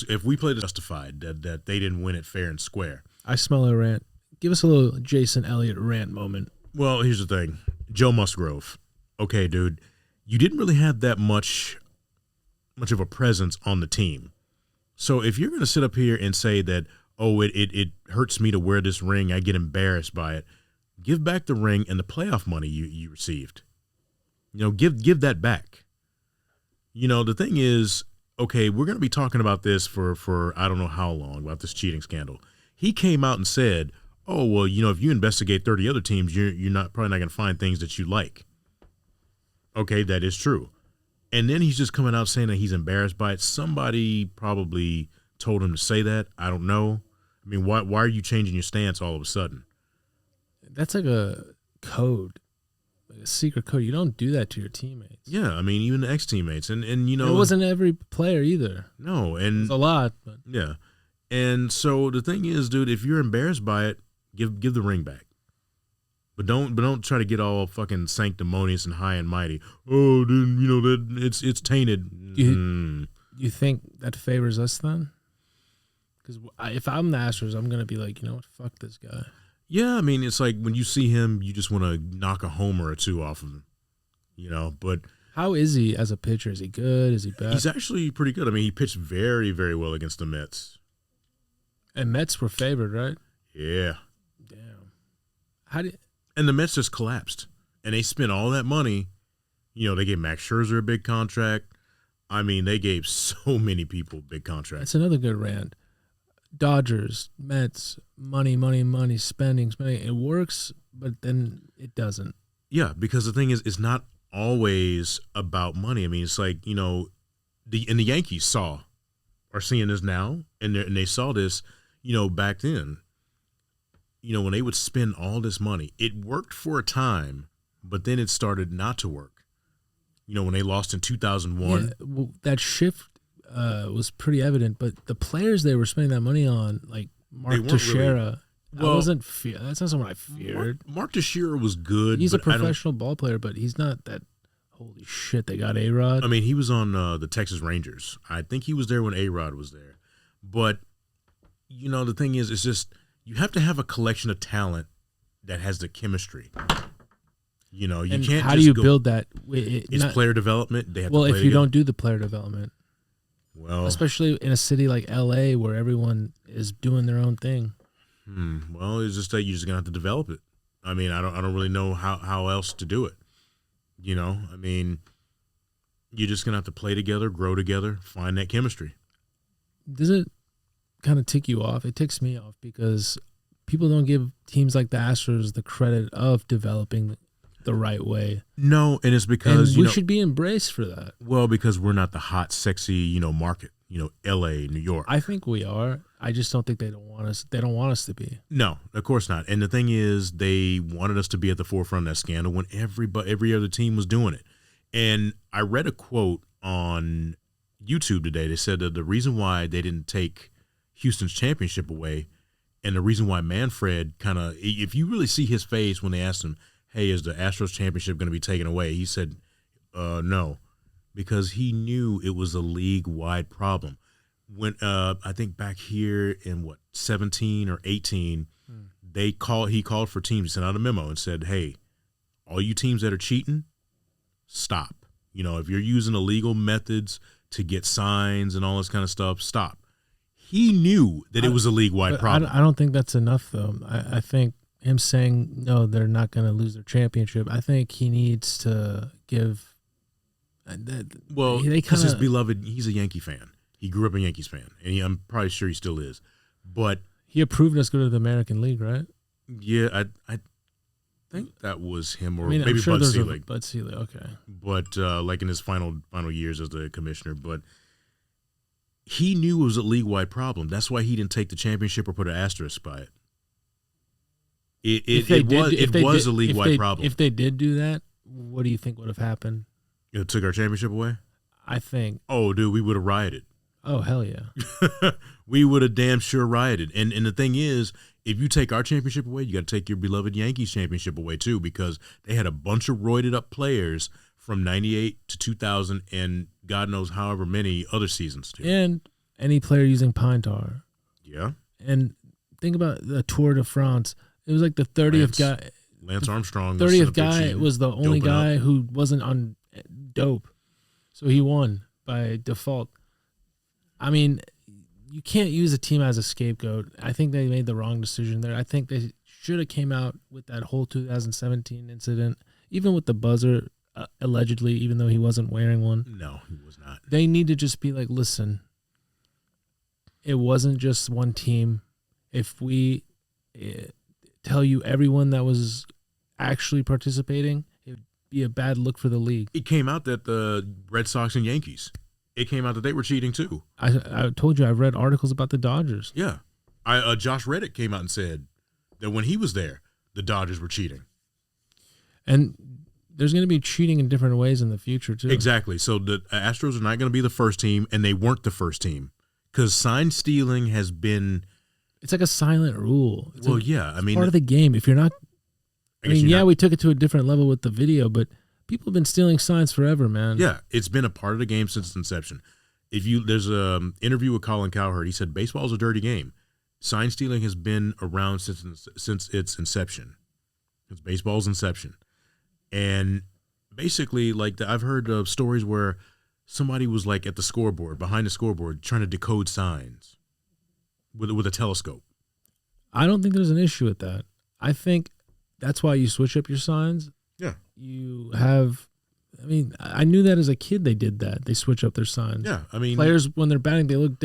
If we played justified that they didn't win it fair and square. I smell a rant. Give us a little Jason Elliott rant moment. Well, here's the thing. Joe Musgrove. Okay, dude, you didn't really have that much of a presence on the team. So if you're going to sit up here and say that, oh, it hurts me to wear this ring, I get embarrassed by it, give back the ring and the playoff money you received. Give that back. The thing is, okay, we're going to be talking about this for I don't know how long, about this cheating scandal. He came out and said, oh, well, if you investigate 30 other teams, you're probably not going to find things that you like. Okay, that is true. And then he's just coming out saying that he's embarrassed by it. Somebody probably told him to say that. I don't know. I mean, why are you changing your stance all of a sudden? That's like a code, like a secret code. You don't do that to your teammates. Yeah, I mean, even the ex-teammates. And it wasn't every player either. No. And it's a lot. But. Yeah. And so the thing is, dude, if you're embarrassed by it, give the ring back. But don't try to get all fucking sanctimonious and high and mighty. Oh, dude, that it's tainted. You think that favors us then? Because if I'm the Astros, I'm gonna be like, you know what, fuck this guy. Yeah, I mean, it's like when you see him, you just want to knock a homer or two off of him. But how is he as a pitcher? Is he good? Is he bad? He's actually pretty good. I mean, he pitched very, very well against the Mets. And Mets were favored, right? Yeah. Damn. And the Mets just collapsed. And they spent all that money. They gave Max Scherzer a big contract. I mean, they gave so many people big contracts. That's another good rant. Dodgers, Mets, money, spending. It works, but then it doesn't. Yeah, because the thing is, it's not always about money. I mean, it's like, the Yankees are seeing this now, and they saw this, back then. When they would spend all this money, it worked for a time, but then it started not to work. When they lost in 2001. Yeah, well, that shift was pretty evident, but the players they were spending that money on, like Mark Teixeira, that's not someone I feared. Mark Teixeira was good. He's a professional ball player, but he's not that. Holy shit, they got A-Rod. I mean, he was on the Texas Rangers. I think he was there when A-Rod was there. But, the thing is, it's just you have to have a collection of talent that has the chemistry. You can't. How do you build that? It's player development. They have well, to play if you together. don't do the player development, especially in a city like L.A. where everyone is doing their own thing. Well, it's just that you're just gonna have to develop it. I mean, I don't really know how else to do it. I mean, you're just gonna have to play together, grow together, find that chemistry. Does it kind of tick you off? It ticks me off because people don't give teams like the Astros the credit of developing the right way. No, and it's because we should be embraced for that. Well, because we're not the hot, sexy, market. L.A., New York. I think we are. I just don't think they don't want us. They don't want us to be. No, of course not. And the thing is, they wanted us to be at the forefront of that scandal when every other team was doing it. And I read a quote on YouTube today. They said that the reason why they didn't take Houston's championship away, and the reason why Manfred kind of, if you really see his face when they asked him, "Hey, is the Astros championship going to be taken away?" He said, "No." Because he knew it was a league-wide problem. When I think back here in 17 or 18, he called for teams. He sent out a memo and said, "Hey, all you teams that are cheating, stop. If you're using illegal methods to get signs and all this kind of stuff, stop." He knew that it was a league-wide problem. I don't think that's enough, though. I think him saying no, they're not going to lose their championship. I think he needs to give. Well, because his beloved, he's a Yankee fan. He grew up a Yankees fan, and I'm probably sure he still is. But he approved us go to the American League, right? Yeah, I think that was him, or maybe Bud Selig. Bud Selig, okay. But like in his final years as the commissioner, but he knew it was a league-wide problem. That's why he didn't take the championship or put an asterisk by it. It was a league-wide problem. If they did do that, what do you think would have happened? It took our championship away? I think. Oh, dude, we would have rioted. Oh, hell yeah. We would have damn sure rioted. And the thing is, if you take our championship away, you got to take your beloved Yankees championship away too, because they had a bunch of roided up players from 98 to 2000 and God knows however many other seasons too. And any player using pine tar. Yeah. And think about the Tour de France. It was like the 30th guy. Lance Armstrong. 30th guy was the only guy who wasn't on dope. So he won by default. I mean, you can't use a team as a scapegoat. I think they made the wrong decision there. I think they should have came out with that whole 2017 incident, even with the buzzer, allegedly, even though he wasn't wearing one. No, he was not. They need to just be like, listen, it wasn't just one team. If we tell you everyone that was actually participating, it would be a bad look for the league. It came out that the Red Sox and Yankees, it came out that they were cheating too. I told you I've read articles about the Dodgers. Yeah. Josh Reddick came out and said that when he was there, the Dodgers were cheating. And there's going to be cheating in different ways in the future too. Exactly. So the Astros are not going to be the first team, and they weren't the first team because sign stealing has been. It's like a silent rule. It's part of the game. If you're not, we took it to a different level with the video, but people have been stealing signs forever, man. Yeah, it's been a part of the game since its inception. There's an interview with Colin Cowherd. He said baseball is a dirty game. Sign stealing has been around since its inception. It's baseball's inception, and basically, I've heard of stories where somebody was like at the scoreboard, behind the scoreboard, trying to decode signs with a telescope. I don't think there's an issue with that. I think that's why you switch up your signs. Yeah. You have, I knew that as a kid they did that. They switch up their signs. Yeah, players, when they're batting, they look